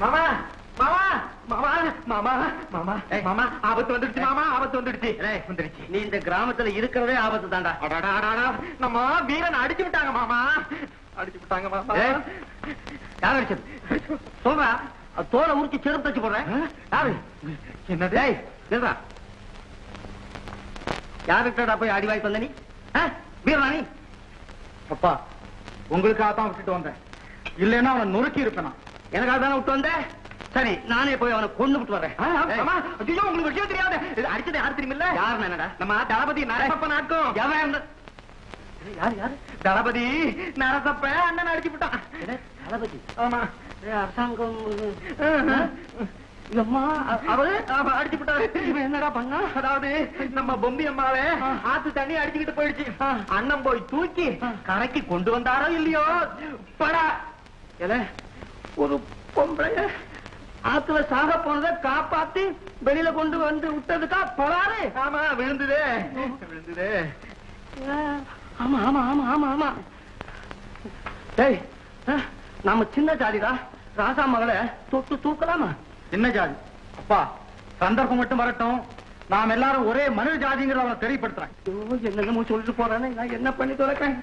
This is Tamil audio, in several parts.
மாமா மாமா மாமா மாமா மாமா மாமா ஆபத்து வந்துடுச்சு மாமா ஆபத்து வந்துடுச்சு வந்துடுச்சு. நீ இந்த கிராமத்துல இருக்கிறதே ஆபத்து தாண்டா. நம்ம வீரன் அடிச்சு விட்டாங்க மாமா அடிச்சு விட்டாங்க மாமா. யார் அடிச்சது சொல்றா? தோலை உரிச்சு செருப்பு தச்சு போடுறேன். யாரு? என்னது? சொல்றா யாருக்கிட்டடா போய் அடி வாய்ப்பு வந்த நீ? வீரராணி அப்பா உங்களுக்காக தான் விட்டுட்டு வந்தேன். இல்லைன்னா அவனை நொறுக்கி இருப்பேன். எனக்காக தானே விட்டு வந்த? சரி நானே போய் அவனை கொண்டு விட்டு வரேன். உங்களுக்கு விஷயம் தெரியாது. அடிச்சது யாரு தெரியுமில்ல? யாரு என்னடா? நம்ம தளபதி நரசப்ப நாட்டும். யாரு யாரு? தளபதி நரசப்ப அண்ணன் அடிச்சு விட்டான். தளபதி? ஆமா அரசாங்கம் அடிச்சு விட்டாரு. என்னடா பண்ணா? அதாவது நம்ம பொம்பி அம்மாவே ஆத்து தண்ணி அடிச்சுக்கிட்டு போயிடுச்சு. அண்ணன் போய் தூக்கி கரைக்கு கொண்டு வந்தாரோ இல்லையோ படா ஒரு பொம்பளைய ஆத்துல சாக போனதை காப்பாத்தி வெளியில கொண்டு வந்து விட்டதுக்கா பலாரு? ஆமா விழுந்துதே விழுந்துதே. ஆமா ஆமா ஆமா ஆமா ஆமா. டேய் நம்ம சின்ன ஜாதிடா. ராசா மகளை தொட்டு தூக்கலாமா? சின்ன ஜாதி அப்பா சந்தர்ப்பம் மட்டும் வரட்டும். நாம் எல்லாரும் ஒரே மனித ஜாதிங்கிறத அவனை தெரியப்படுத்துறேன். என்னென்னமோ சொல்லிட்டு போறானே, நான் என்ன பண்ணி தொலைக்கிறேன்?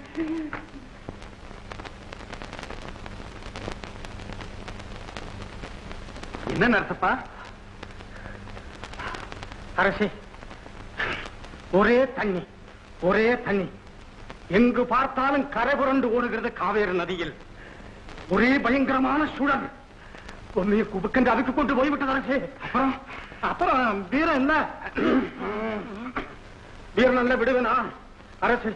என்ன நரசப்பா? அரசே ஒரே தண்ணி ஒரே தண்ணி. எங்கு பார்த்தாலும் கரை புரண்டு ஓடுகிறது காவேரி நதியில். ஒரே பயங்கரமான சூழல். பொம்மையை குபுக்கென்று அவிக்கு கொண்டு போய்விட்டது அரசே. அப்புறம் அப்புறம் வீரன் என்ன வீரன் அல்ல விடுவேனா அரசே?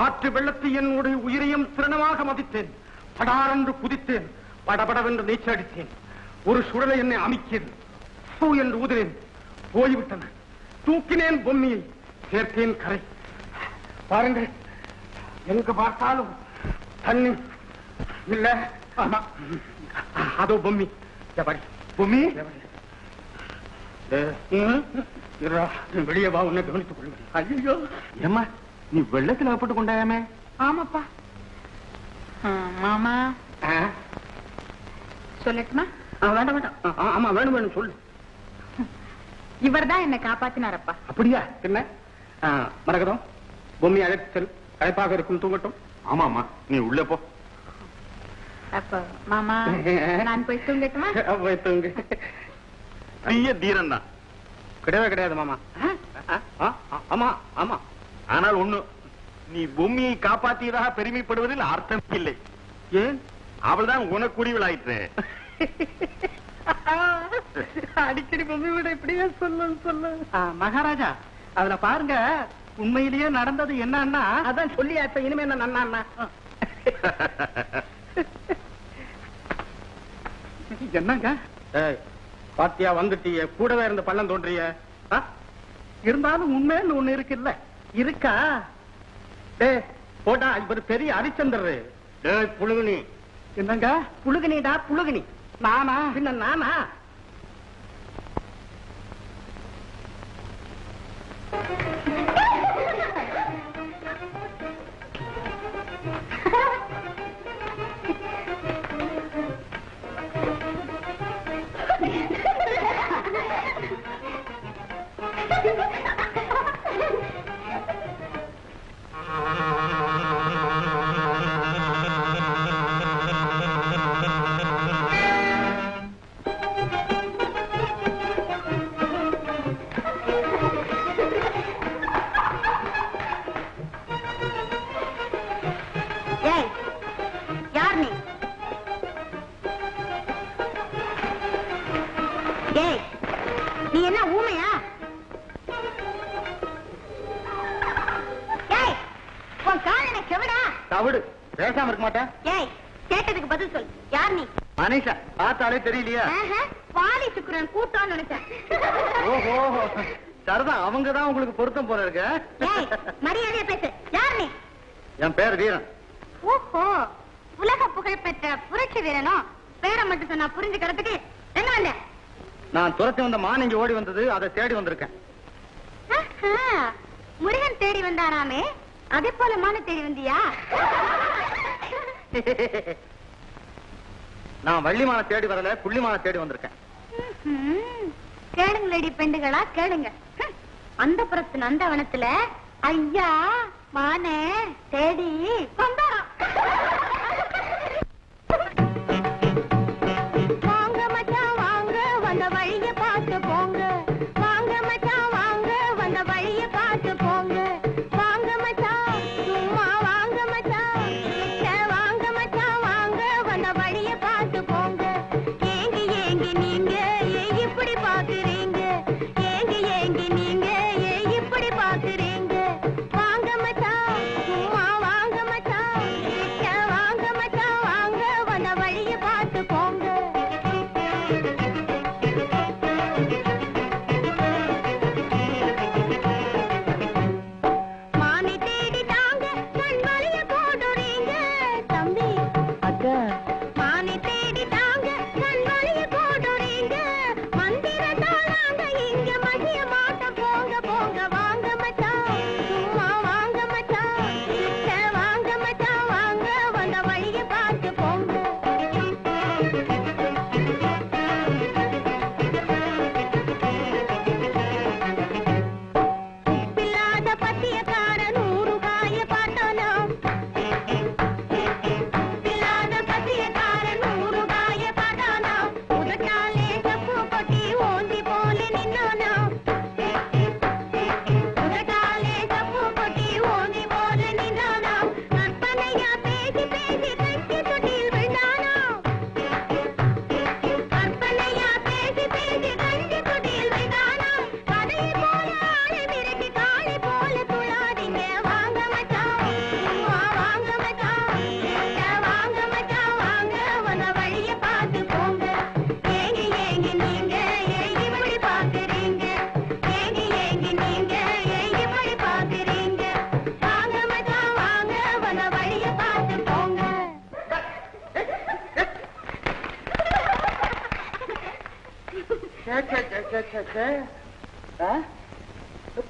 ஆற்று வெள்ளத்தை என்னுடைய உயிரையும் சிரணமாக மதித்தேன். படாரென்று குதித்தேன். படபடவென்று நீச்சல் அடித்தேன். ஒரு சுடலை என்னை அமைத்தேன். பூ என்று ஊதினேன். போய்விட்டன. தூக்கினேன் பொம்மியை. சேர்த்தேன் கரை. பாருங்கள் எங்கு பார்த்தாலும் தண்ணி இல்ல. அதோ பொம்மி பொம்மி. வெளியே வா, உன்னை கவனித்துக் கொள்ளுங்கள். ஐயோ ஏம்மா நீ வெள்ளத்தில் அகப்பட்டு கொண்டாயாமே? ஆமாப்பா. மாமா சொல்லட்டுமா? வேண்டாம் வேண்டாம். ஆமா வேணும் வேணும் சொல்லு. இவர் தான் என்ன காப்பாத்தினாரப்பா. அப்படியா? என்ன மரகதம் பொம்மி அழைத்து செல். களைப்பாக இருக்கும், தூங்கட்டும். ஆமாமா நீ உள்ள போ. அப்ப மாமா நான் போய் தூங்கட்டுமா? போய் தூங்கு. பெரிய தீரன் தான். கிடையவே கிடையாது மாமா. ஆமா ஆமா. ஆனால் ஒண்ணு, நீ பொம்மியை காப்பாற்றியதாக பெருமைப்படுவதில் அர்த்தம் இல்லை. ஏன்? அவள்தான் உனக்குரியவளாயிற்று. அடிக்கடி பொம்மை விட இப்படியே சொல்ல மகாராஜா. அதுல பாருங்க உண்மையிலேயே நடந்தது என்னன்னா அதான் சொல்லியாச்ச. இனிமே என்ன நன்னா என்னங்க பாத்தியா வந்துட்டிய? கூடவே இருந்த பள்ளம் தோன்றிய. இருந்தாலும் உண்மைன்னு ஒண்ணு இருக்குல்ல. இருக்கா? டே போட்டா இவர் பெரிய ஹரிச்சந்திரரு. புழுகுனி. என்னங்க புழுகினிடா? புழுகினி நானா? பின்ன நானா? நீ என்ன ஊமையா? உன் கால் என்ன செவிடா? தவிடு. பேசாம இருக்க மாட்டேன். ஏய் கேட்டதுக்கு பதில் சொல். யார் நீ? மனிஷா. பார்த்தாலே தெரியலையா? வாலி சுக்குரன் கூட்டான்னு நினைச்சேன். ஓஹோ சரிதான். அவங்கதான் உங்களுக்கு பொருத்தம் போல இருக்கு. மரியாதையா பேசு. யார் நீ? என் பேர் வீரன். ஓஹோ உலக புகழ் பெற்ற புரட்சி வீரனும். பேரை மட்டும் சொன்னா புரிஞ்சுக்கிறதுக்கு என்ன வந்த? நான் துரத்தி வந்த மான் இங்க ஓடி வந்தது. அதை தேடி வந்திருக்கேன். முருகன் தேடி வந்தாராமே, அதே போல மான தேடி வந்தியா? நான் வள்ளிமான தேடி வரல, புள்ளிமான தேடி வந்திருக்கேன். கேளுங்களடி பெண்டுகளா கேளுங்க. அந்த புறத்து நந்தவனத்துல ஐயா மானே தேடி வந்தாராம். வாங்க மச்சான் வாங்க, வந்த வழிய பார்த்து போங்க. வாங்க மச்சான் வாங்க, வந்த வழிய பார்த்து போங்க. வாங்க மச்சான் சும்மா வாங்க மச்சான், வாங்க மச்சான் வாங்க, வந்த வழிய பார்த்து போங்க. ஏங்கி ஏங்கி நீங்க இப்படி பாக்குறீங்க, ஏங்கி ஏங்கி நீங்க இப்படி பாக்குறீங்க. வாங்க மச்சான் சும்மா வாங்க மச்சான், வாங்க மச்சான் வாங்க, வந்த வழிய பார்த்து போங்க. மானை தேடி தாங்க கண் வலிய போடுறீங்க தம்பி. அக்கா மானை தேடி தாங்க கண் வலிய போடுறீங்க. மந்திரத்தாலாங்க இங்க மதிய மாட்டம் போங்க போங்க. வாங்க மச்சான் சும்மா வாங்க மச்சான், வாங்க மச்சான் வாங்க, வந்த வழிய பார்த்து போங்க. உப்பில்லாத பத்தியக்காரன் ஊறுகாய பார்த்தானா, உப்பில்லாத பத்தியக்காரன் ஊறுகாய பார்த்தானா, உதட்டாலே சப்பு கொட்டி ஓந்தி போல நின்னானா, உதட்டாலே சப்பு கொட்டி ஓந்தி போல நின்னானா, கற்பனையா பேசி பேசி கட்டி தொட்டில் விழுந்தானா, கற்பனையா பேசி பேசி கட்டி தொட்டில் விழுந்தானா. கதையை போல ஆளை மிரட்டி காளை போல துள்ளாதீங்க. வாங்க மச்சான் சும்மா வாங்க மச்சான், வாங்க மச்சான் வாங்க, வந்த வழிய பார்த்து போங்க. ஏங்கி ஏங்கி நீங்க இப்படி பாக்குறீங்க, ஏங்கி ஏங்கி நீங்க இப்படி பாக்குறீங்க. வாங்க மச்சான் வாங்க, வந்த வழிய பார்த்து போங்க.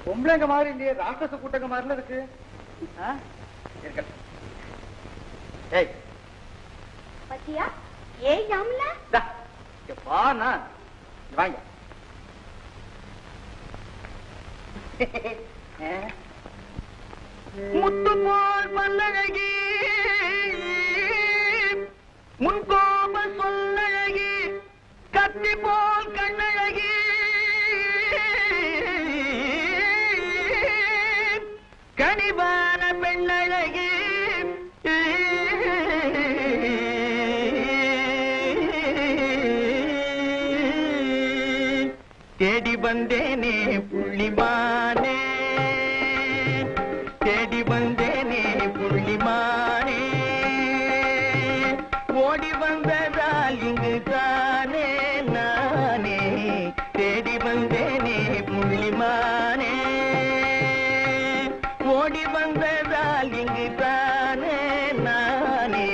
பொம்பளைங்க மாதிரி இல்லையே, ராட்சச கூட்டங்க மாதிரில இருக்கு. ஏய் பத்தியா ஏய் யாம்ல வாண்ணா வாங்க. முத்து போல் பல்லழகி, முன்கோப சொல்லழகி, கத்தி போல் கண்ணழகி, கனிவான பெண்ணழகி, தேடி வந்தேனே புள்ளிமானே, தேடி வந்தேனே புள்ளிமானே, ஓடி வந்ததால் இங்கு தானே நானே, தேடி வந்தேனே புள்ளிமானே, ஓடி வந்ததால் இங்கு தானே நானே,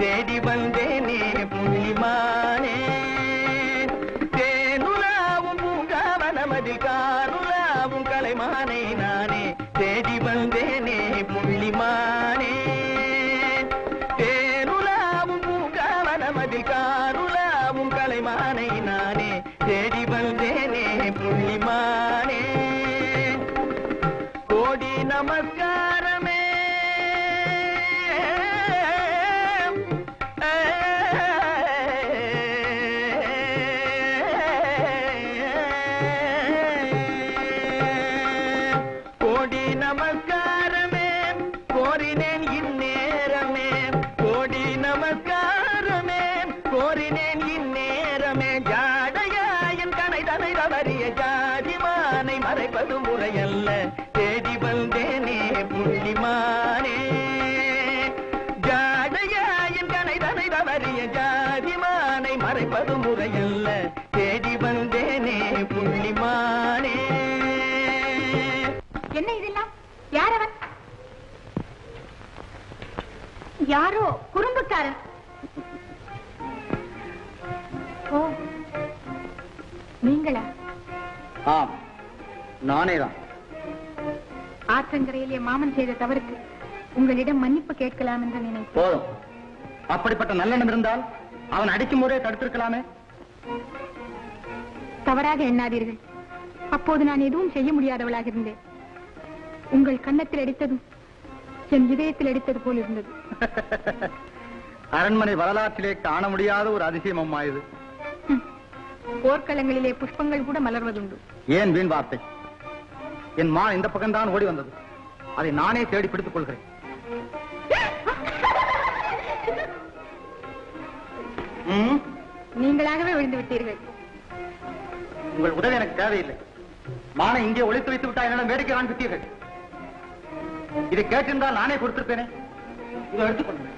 தேடி வந்தேனே புள்ளிமானே. தேனுலாவும் பூங்காவனமதில் காருலாவும் கலைமானை நானே, தேடி வந்தேனே புள்ளிமானே. தேனுலாவும் பூங்காவனமதில் காருலாவும் கலைமானை நானே, தேடி வந்தேனே புள்ளிமானே. கோடி நமஸ்காரமே, கோடி நமஸ்காரமே, கோரினேன் இந்நேரமே, கோடி நமஸ்காரமே, கோரினேன் இந்நேரமே. ஜாடையாயன் கனை தனை தவறிய ஜாதிமானை மறைப்பது முறையல்ல, தேடி வந்தேனே புள்ளிமானே. ஜாடையாயன் கனை தனை தவறிய ஜாதிமானை மறைப்பது முறையல்ல, தேடி வந்தேனே புள்ளிமானே. என்ன இதெல்லாம்? யார் அவன்? யாரோ குறும்புக்காரன். ஓ நீங்களா? ஆம், நானே தான். ஆற்றங்கரையில் என் மாமன் செய்த தவறுக்கு உங்களிடம் மன்னிப்பு கேட்கலாம் என்று நினைத்தேன். போதும். அப்படிப்பட்ட நல்லெண்ணம் இருந்தால் அவன் அடிக்கும் போதே தடுத்திருக்கலாமே. தவறாக எண்ணாதீர்கள். அப்போது நான் எதுவும் செய்ய முடியாதவளாக இருந்தேன். உங்கள் கன்னத்தில் அடித்ததும் என் இதயத்தில் அடித்தது போல் இருந்தது. அரண்மனை வரலாற்றிலே காண முடியாத ஒரு அதிசயம் அம்மா இது. போர்க்களங்களிலே புஷ்பங்கள் கூட மலர்வதுண்டு. ஏன் வீண் வார்த்தை? என் மான் இந்த பக்கம்தான் ஓடி வந்தது. அதை நானே தேடி பிடித்துக் கொள்கிறேன். நீங்களாகவே விழுந்து விட்டீர்கள். உங்கள் உதவி எனக்கு தேவையில்லை. மானை இங்கே ஒளித்து வைத்து விட்டா என்னிடம் வேடிக்கை காண்பித்தீர்கள். இதை கேட்டிருந்தால் நானே கொடுத்திருப்பேனே. இதை எடுத்துக்கொள்ளுங்கள்.